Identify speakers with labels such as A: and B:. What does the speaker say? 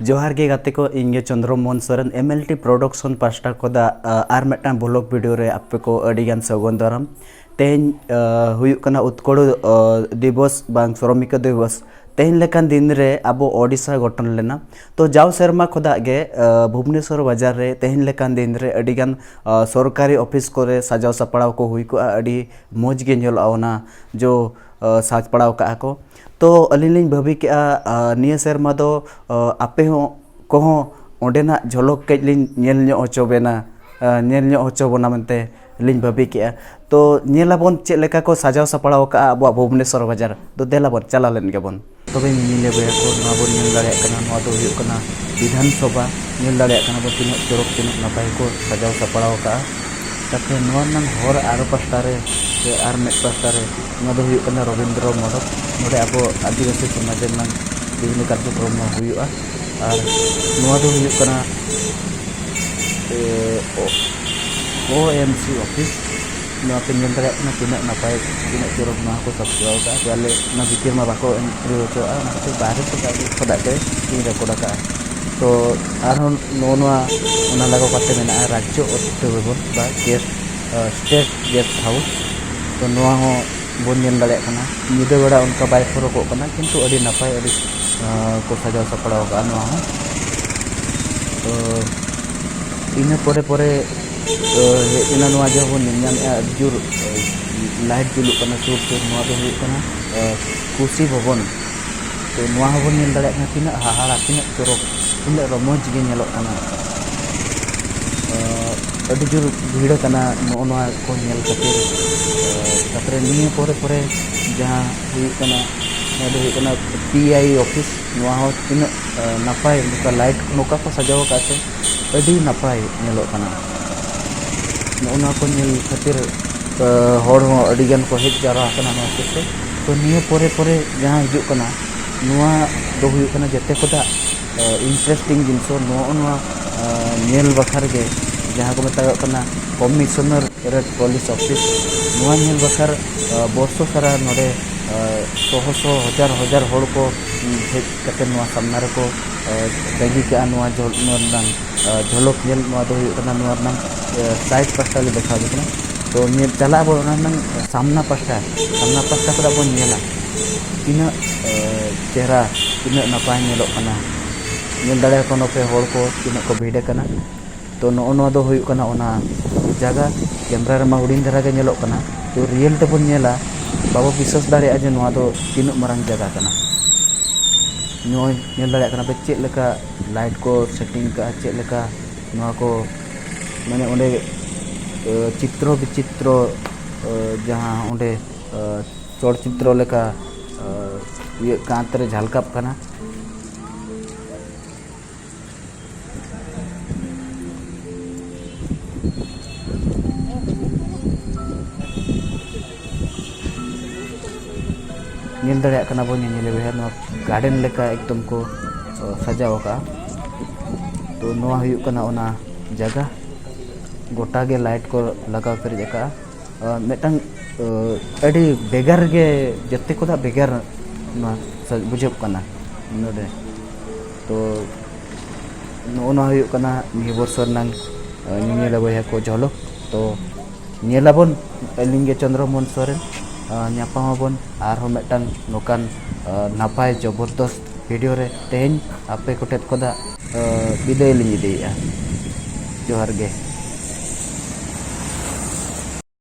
A: जोहार गे गाते को इंगे चंद्रमोहन सोरेन एमएलटी प्रोडक्शन पास्टा कोदा आर मेटन ब्लॉग वीडियो रे आपे को अडिगान सगोन दाराम तेन हुयुक कना उत्कोड़ दिवस बांग श्रमिक दिवस तेन लेकान दिन रे अबो ओडिशा गठन लेना तो जाव शर्मा खोदा गे भुवनेश्वर बाजार रे तेन लेकान दिन रे अडिगान सरकारी ऑफिस को सजाव सपड़ाव को हुई को अडी मौज गे नेल आवना जो साज पड़ाव का को तो अलिंग भाभी के निया सेरमा दो आपे हो कहो ओंडेना झलक कजलिन नेल ᱧᱚᱜ होचोबेना नेल ᱧᱚᱜ होचोबोना मनते लिंग भाभी के तो नेलाबोन चेक लेका को सजाव सपड़ाव का अब भुवनेश्वर बाजार तो देलाबोन चला लेन गेबोन तबे निले बया को नबोन नेल दाड़े कना नवा दो हुयुक कना विधानसभा नेल दाड़े कना बो तिनो चोरक तिनो नपाय को सजाव सपड़ाव का ताके नवा नंग हर आर पास्टा रे आर मेट पास्टा रे नवा दो हुयुक कना रविंद्र मोडक नोडे अब आदिवासी समाज नंग विभिन्न कार्यक्रम हुयुआ और नवा दो हुयुक कना OMC ऑफिस नवा पे नेल दाड़े कना तिनो नपाय तिनो चोरक नवा को सब्सक्राइब का वाले ना बिकिर मा बाको एंट्री होचोआ ना ते बाहर से खदा के ती रेकॉर्ड का तो आरहन नोनवा ओना लागो काते मेना राज्य अतिथि भवन बा गेस्ट स्टेट गेस्ट हाउस तो नवा हो बोन नेल दाड़े कना निदा बेड़ा उनका बाय फरक कना किंतु अडी नपाय अडी को सजाव सपड़ाव का नवा हो तो इना परे परे इना नवा जो बोन नियाम जुर लाइट जुलु कना सुर सुर नवा दो हुई कना कुसी भवन तो नवा हो बोन नेल दाड़े कना तिना हाहाड़ा तिना चोरक तिना रमोज गे नेलो कना अडी जुर भीड़ कना नोनवा को नेल खातिर तापरे निये परे परे जहाँ हुई कना नोडे हुई कना PI ऑफिस नोआ हो तिना नपाय नुका लाइट नोका को सजाव काते अडी नपाय नेलो कना नोना को नेल खातिर हर हो अडिगन को हेज जारा कना नोआ से तो निये परे परे जहाँ हिजु कना नोआ दो हुई कना जते कोदा इंटरेस्टिंग जिनसो नोआ नेल बखर के जहाँ को मेता कना कमिश्नर रेड पुलिस ऑफिस नोआ नेल बखर बर्षो सारा नोडे सौ हजार हजार हड़ को हेज कते नोआ सामना रे को तंगी के नोआ झलक नेल नोआ दो हुई कना नोआ नंग साइड पास्टा ले देखा दिकना तो नेल चला बो नंग सामना पास्टा को बो नेला तिना चेहरा तिना नपाय नेलो कना नेल दाड़े को पे हड़ को तिना को भीड़ कना तो नो दो हुई कना ओना जगह कैमरा रे मा हुडिंग धरा के नेलो कना तो रियल ते बन नेला बाबा विश्वास दाड़े जे नोआ दो तीन मारंग जगह कना नो नेल दाड़े कना पे चेक लेका लाइट को सेटिंग का चेक लेका नोआ को माने ओंडे चित्र विचित्र जहाँ ओंडे चलचित्र लेका ये कांत रे झलकाप कना नेल दाड़े कना बो नेले बेहर नो गार्डन लेका एकदम को सजाव का तो नोआ हुयुक कना ओना जगह गोटा गे लाइट को लगा कर जका मेटंग अडी बेगर गे जत्ते कोदा बेगर ना बुझप कना नोडे तो नोना हुयुक कना नि बर्षर नंग नेला बया को झलक तो नेलाबोन अलिंगे चंद्रमोहन सोरेन ᱧᱟᱯᱟᱢᱟᱵᱚᱱ ᱟᱨᱦᱚᱸ ᱢᱤᱫᱴᱟᱝ ᱱᱚᱠᱟᱱ ᱱᱟᱯᱟᱭ ᱡᱚᱵᱚᱨᱫᱚᱥᱛ ᱵᱷᱤᱰᱤᱭᱳ ᱨᱮ ᱛᱮᱦᱮᱧ ᱟᱯᱮ ᱠᱚᱴᱷᱮᱱ ᱠᱷᱚᱱᱟᱜ ᱵᱤᱫᱟᱹᱭ ᱞᱤᱧ ᱤᱫᱤᱭᱮᱜᱼᱟ ᱡᱚᱦᱟᱨ ᱜᱮ।